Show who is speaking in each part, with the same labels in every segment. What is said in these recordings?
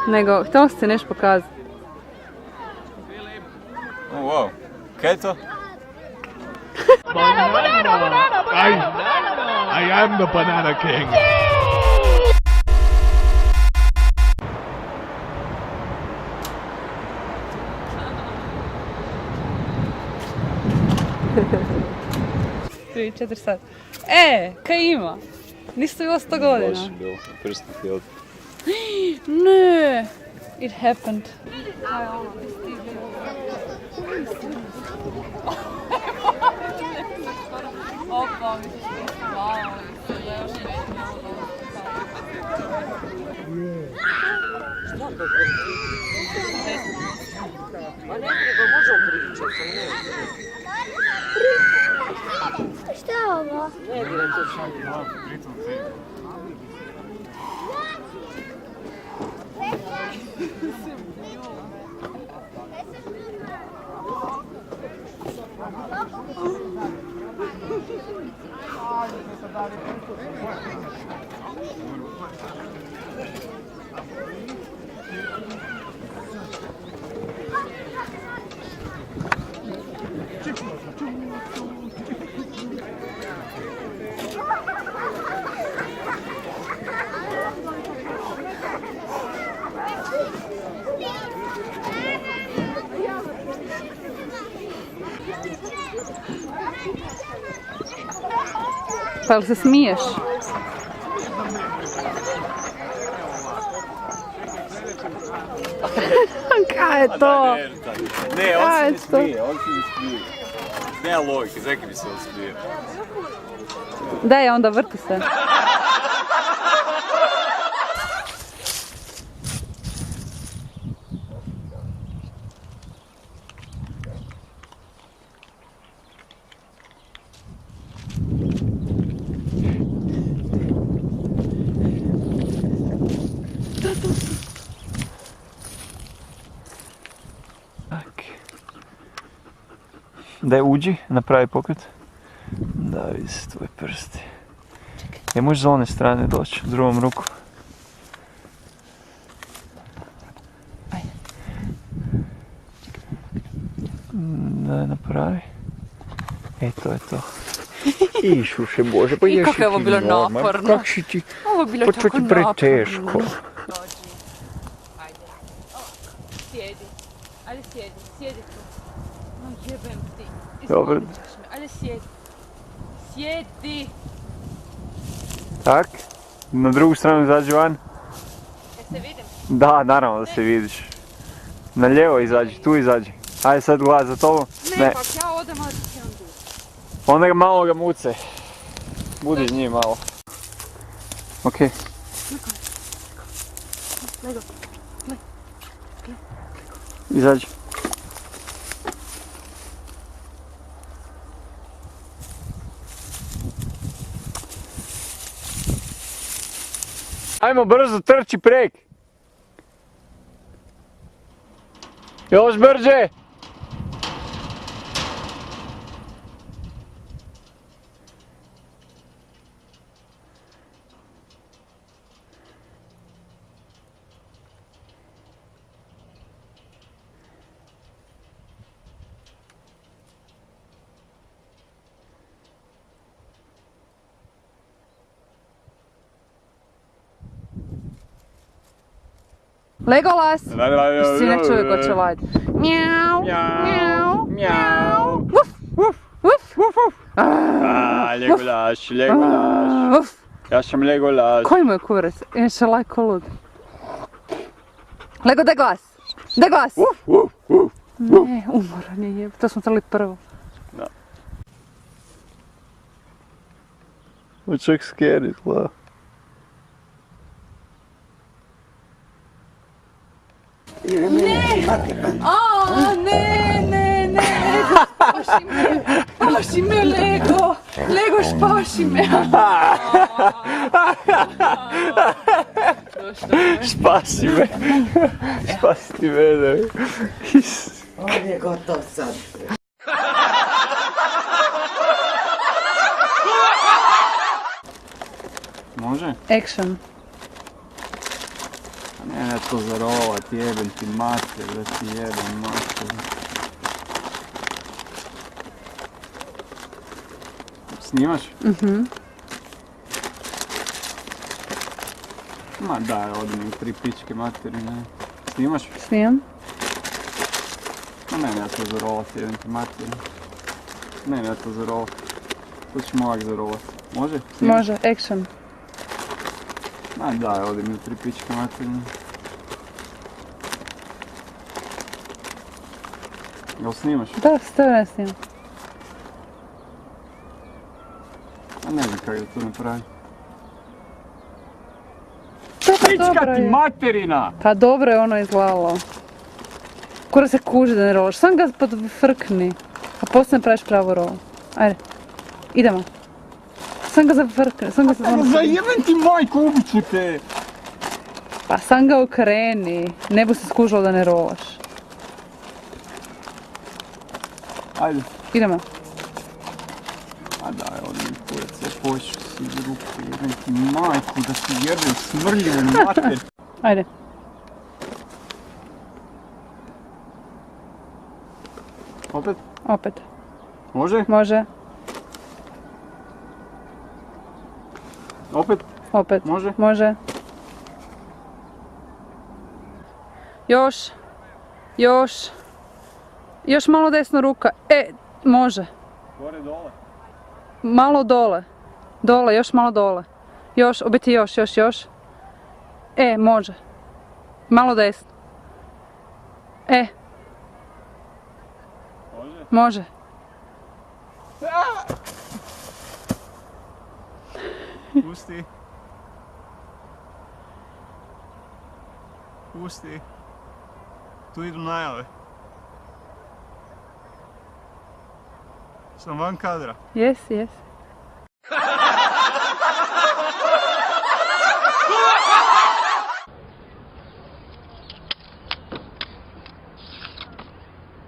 Speaker 1: nego htjela si ti nešto pokazati.
Speaker 2: Oh, wow. Kaj je to?
Speaker 3: I am the Banana King.
Speaker 1: Tri, 4 sata. Kaj ima? Nisi imao 100 godina.
Speaker 2: Loši bilo, prsti ti od...
Speaker 1: Ne, it happened. Opa, mi se spavao i se još
Speaker 4: Pa ne, nego možemo pričati, ne.
Speaker 5: Šta je ovo?
Speaker 4: Ne gledam to što.
Speaker 1: Pa jel se smiješ? Kaj je to?
Speaker 2: Ne, on se ne smije, on se ne smije. Nema logike, zaki bi se on smije.
Speaker 1: Daj, onda vrti se.
Speaker 2: Daj uđi, napravi pokret. Da, vidi se tvoje prsti. Je možeš za one strane doći, drugom ruku. Da, napravi. E, to je to. Išuše Bože, pa jesi ti
Speaker 1: kako je ovo bilo
Speaker 2: normalan?
Speaker 1: naporno.
Speaker 2: Kako si ti?
Speaker 1: Ovo je bilo
Speaker 2: Pa
Speaker 1: tako
Speaker 2: to ti
Speaker 1: naporno.
Speaker 2: preteško.
Speaker 1: Sjedi. Ajde sjedi, sjedi tu. No jebem ti.
Speaker 2: Dobro.
Speaker 1: Izmolit ćeš me. Ajde sjedi. Sjedi.
Speaker 2: Tak, na drugu stranu izađi van.
Speaker 1: Ja se vidim.
Speaker 2: Da, naravno da se vidiš. Na lijevo izađi, tu izađi. Ajde sad gledaj za tobom.
Speaker 1: Ne, pak ja odem, ali ti on duš.
Speaker 2: Onda ga malo ga muce. Budi s njim malo. Okej.
Speaker 1: Lego.
Speaker 2: Izađi. Ajmo brzo, trči prek. Još brže.
Speaker 1: Legolas! Sine čuje ko će lajt. Mjau, mjau, mjau. Uf, uf, uf, uf, uf.
Speaker 2: Legolaš, Legolaš.
Speaker 1: Uf.
Speaker 2: Ja sam Legolaš.
Speaker 1: Koji mu je kurac? Inače laj ko lud. Lego, daj glas! Daj glas! Ne, umoran je jeb. To smo trebali prvo.
Speaker 2: Da. Ovo čak scary, gledaj.
Speaker 1: Ne, spaši me, Lego, Lego, spaši me.
Speaker 2: Spasi me. Spasi ti mene.
Speaker 4: On je gotov sad.
Speaker 2: Može?
Speaker 1: Action.
Speaker 2: Ne, Mene to zarovat, jebem ti mater, da ti jebem mater. Snimaš?
Speaker 1: Mhm.
Speaker 2: Ma daj, odim u 3 pičke materine. Snimaš?
Speaker 1: Snimam.
Speaker 2: Ma ne to zarovat, jebem ti materine. Ne to zarovat. To ćemo ovak zarovat. Može? Snimaš?
Speaker 1: Može, action.
Speaker 2: Ma daj, odim u 3 pičke materine. Jel snimaš?
Speaker 1: Da, stoje ne snimam.
Speaker 2: A ne znam kako da to napravi.
Speaker 1: Pička
Speaker 2: ti materina!
Speaker 1: Pa dobro je ono izgledalo. Kura se kuži da ne rolaš, sam ga podfrkni. A poslije praviš pravu rolu. Ajde, idemo. Sam ga zafrkni, sam ga se ono...
Speaker 2: Zajebem ti majku, ubiću te!
Speaker 1: Pa sam ga okreni, ne bu se skužilo da ne rolaš.
Speaker 2: Ajde.
Speaker 1: Idemo.
Speaker 2: A daj, odim kurac, ja poću si iz ruke, jebem ti majku, da ti jebem smrljivu mater.
Speaker 1: Ajde.
Speaker 2: Opet?
Speaker 1: Opet.
Speaker 2: Može?
Speaker 1: Može.
Speaker 2: Opet?
Speaker 1: Opet.
Speaker 2: Može?
Speaker 1: Može. Još. Još. Još malo desna ruka. Može.
Speaker 2: Gore, dole.
Speaker 1: Malo dole. Dole, još malo dole. Još, obiti još. Može. Malo desno. Može.
Speaker 2: Pusti. Pusti. Tu idu najave. Sam van kadra.
Speaker 1: Jesi.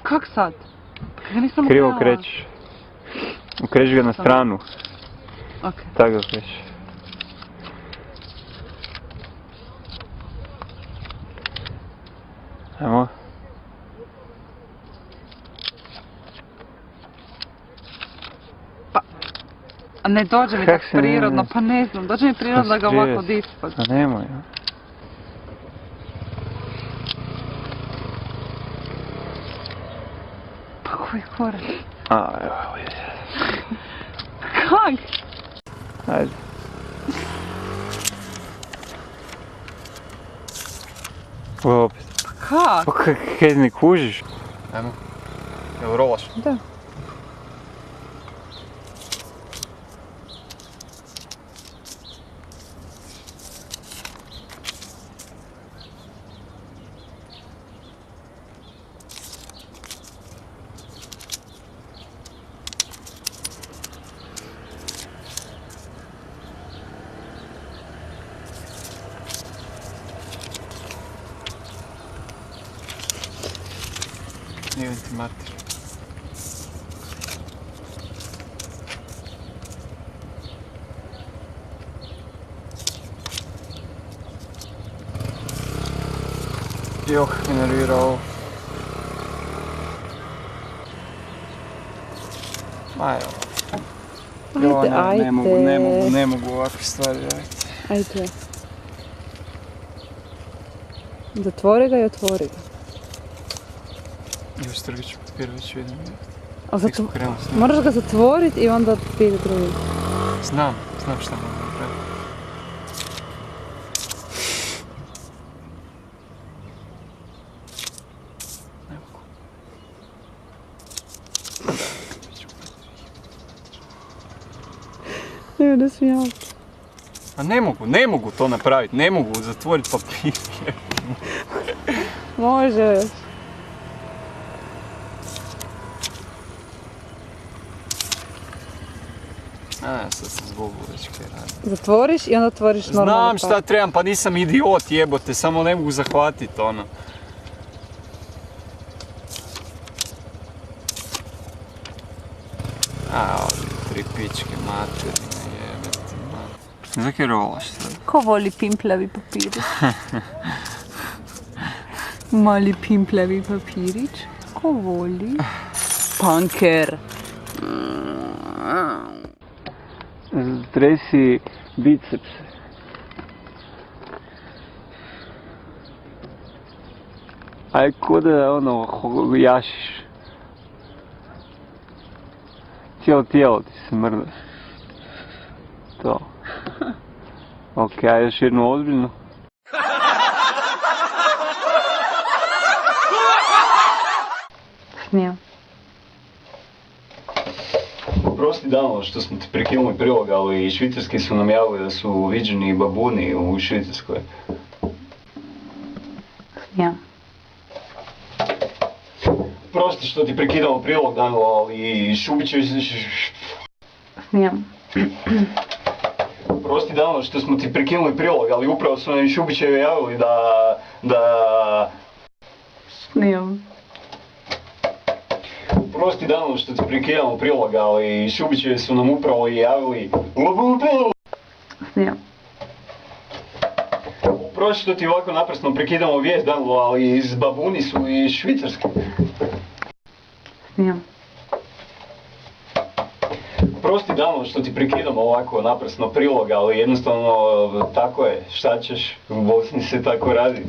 Speaker 1: Kak sad?
Speaker 2: Krivo okrećiš. Okreći ga na stranu.
Speaker 1: Ok.
Speaker 2: Tako ga okreći. Ajmo.
Speaker 1: A ne dođe mi tako prirodno, pa ne znam, dođe mi prirodno da ga ovako dispad.
Speaker 2: A nemoj, ja.
Speaker 1: Pa koji korak?
Speaker 2: A, evo je.
Speaker 1: Kak?
Speaker 2: Ajde. Ovo opet.
Speaker 1: Kak?
Speaker 2: Pa kaj ne kužiš? Ajmo. Jel rolaš?
Speaker 1: Da.
Speaker 2: Jebem ti mater. Me nervira ovo. Ma evo.
Speaker 1: Ajde.
Speaker 2: Ne mogu ovakve stvari raditi.
Speaker 1: Ajde. Zatvori ga i otvori ga.
Speaker 2: Još trgit ću papir, već vidim.
Speaker 1: Moraš ga zatvoriti i onda pili drugi.
Speaker 2: Znam šta moram napraviti.
Speaker 1: Ne, ne smijem.
Speaker 2: A ne mogu to napraviti, ne mogu zatvoriti papir.
Speaker 1: Može.
Speaker 2: Sad sam zbogao već kaj radim.
Speaker 1: Zatvoriš i onda otvoriš normalno.
Speaker 2: Znam šta trebam, pa nisam idiot jebote, samo ne mogu zahvatiti ono. Ovdje 3 pičke materine, jebeti mater. Zakaj rolaš sad?
Speaker 1: Ko voli pimpljavi papiri? Mali pimpljavi papirić. Ko voli? Panker.
Speaker 2: Tresi bicepse. Aj ko da ono jašiš. Cijelo tijelo ti se mrda. To. Ok, a još jednu ozbiljnu.
Speaker 1: Smijem.
Speaker 2: Oprosti Dano što smo ti prekinuli prilog, ali švicarski su nam javili da su viđeni babuni u Švicarskoj.
Speaker 1: Smijem.
Speaker 2: Oprosti što ti prekidamo prilog, Dano, ali Šubićevi se...
Speaker 1: Smijem.
Speaker 2: Oprosti Dano što smo ti prekinuli prilog, ali upravo su nam Šubićevi javili da...
Speaker 1: Smijem.
Speaker 2: Oprosti Dano što ti prekidamo prilog, ali Šubićevi su nam upravo javili...
Speaker 1: Smijem.
Speaker 2: Oprosti što ti ovako naprasno prekidamo vijest, Dano, ali iz babuni su iz Švicarske.
Speaker 1: Smijem.
Speaker 2: Oprosti Dano što ti prekidamo ovako naprasno prilog, ali jednostavno tako je, šta ćeš, u Bosni se tako radi.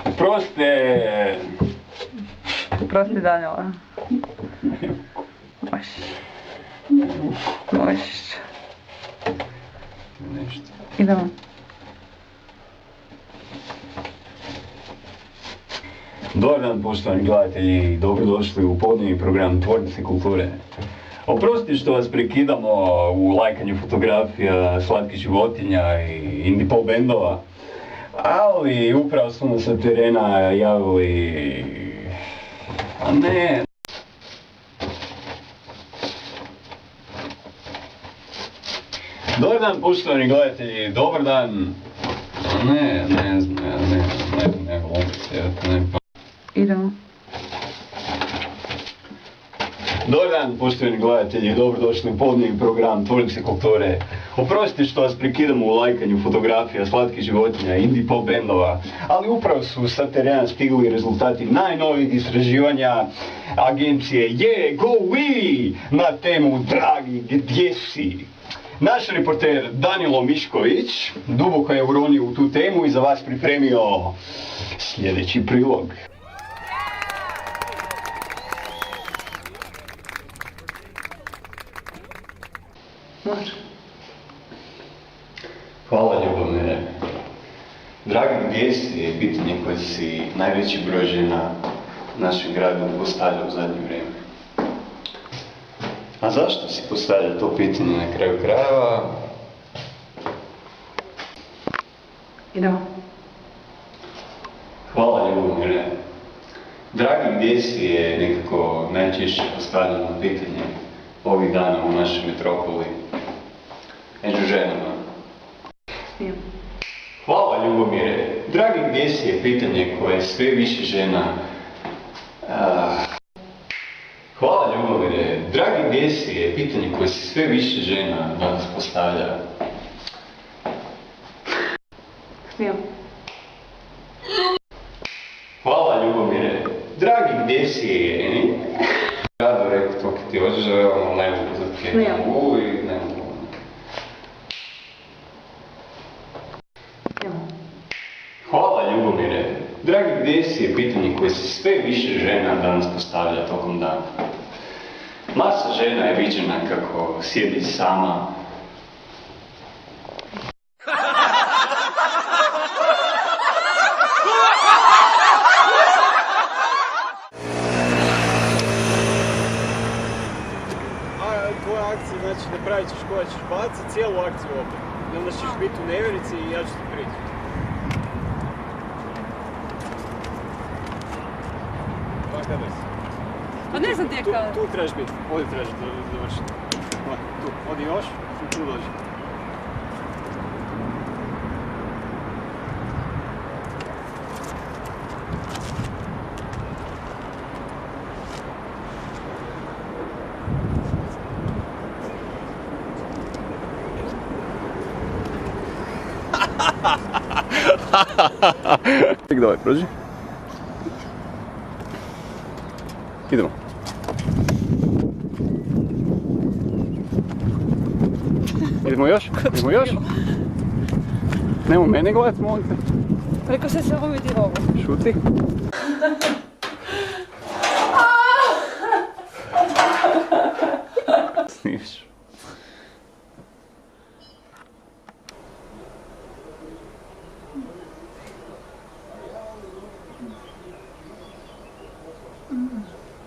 Speaker 2: Oprosti!
Speaker 1: Prosti Danila. Možeš. Možeš.
Speaker 2: Nešto.
Speaker 1: Idemo.
Speaker 2: Dobar dan poštovani gledatelji, dobrodošli u podnevni program Tvornice Kulture. Oprosti što vas prekidamo u lajkanju fotografija slatkih životinja i indie pop bendova, ali upravo su nam sa terena javili... A ne... Dobar dan poštovani gledatelji, dobar dan... Ne,
Speaker 1: Idemo.
Speaker 2: Dobar dan poštovani gledatelji, dobrodošli u podnevni program Tvornice Kulture. Oprostite što vas prekidamo u lajkanju fotografija slatkih životinja, indie pop bendova, ali upravo su sa terena stigli rezultati najnovijih istraživanja agencije GoWi na temu Dragi, gdje si? Naš reporter Danilo Mišković duboko je uronio u tu temu i za vas pripremio sljedeći prilog.
Speaker 1: Može.
Speaker 2: Hvala Ljubomire. Dragi, gdje si je pitanje koje si najveći broj žena u našem gradu postavlja u zadnje vrijeme. A zašto si postavlja to pitanje na kraju krajeva?
Speaker 1: Idemo.
Speaker 2: Hvala Ljubomire. Dragi, gdje si je nekako najčešće postavljeno pitanje ovih dana u našoj metropoli među ženama.
Speaker 1: Smijem.
Speaker 2: Hvala Ljubomire. Dragi, gdje si je pitanje koje sve više žena... Hvala Ljubomire. Dragi, gdje si je pitanje koje se sve više žena danas postavlja.
Speaker 1: Smijem.
Speaker 2: Hvala Ljubomire. Dragi, gdje si je... Rado rekao to kad ti hoćeš da ono ne mogu zato
Speaker 1: Smijem.
Speaker 2: i ne mogu.
Speaker 1: Idemo.
Speaker 2: Hvala Ljubomire. Dragi, gdje si je pitanje koje se sve više žena danas postavlja tokom dana. Masa žena je viđena kako sjedi sama.
Speaker 6: Tvoja akcija, znači napravit ćeš koja ćeš baciti cijelu akciju opet. I onda ćeš biti u nevjerici i ja ću ti prići. Pa kada si?
Speaker 1: Pa ne znam ti je kada.
Speaker 6: Tu trebaš biti, ovdje trebaš završiti. Tu, odi još i tu dođi.
Speaker 2: Ček, davaj, prođi. Idemo. Idemo još? Idemo još? Nemo mene gledat, molim te.
Speaker 1: Rekao se samo vidi ovo.
Speaker 2: Šuti. Sniješ.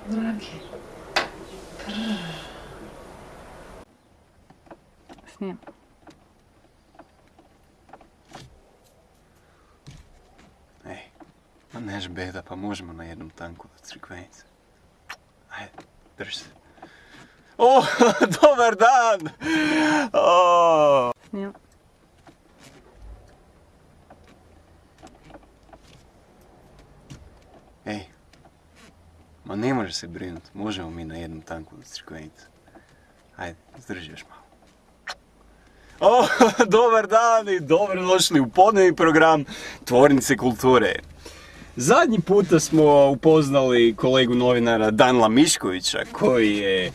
Speaker 1: Dragi. Snijem.
Speaker 2: Ej, ma neš beda, pa možemo na jednom tanku do crikvenice. Ajde, drži se. O, dobar dan! O.
Speaker 1: Snijem.
Speaker 2: Ej, ma ne može se brinut, možemo mi na jednom tanku do crikvenice. Ajde, zdrži još malo. O, dobar dan i dobrodošli u podnevni program Tvornice Kulture. Zadnji puta smo upoznali kolegu novinara Danila Miškovića koji je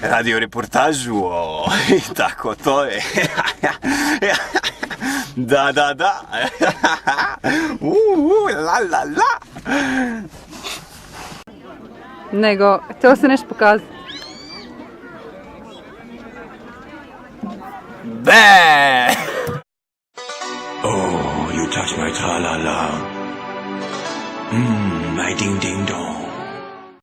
Speaker 2: radio reportažu o... i tako to je. Da. La la la.
Speaker 1: Nego, htjela se nešto pokazati.
Speaker 2: Be!
Speaker 7: Oh, you touch my tra-la-la. My ding-ding-dong.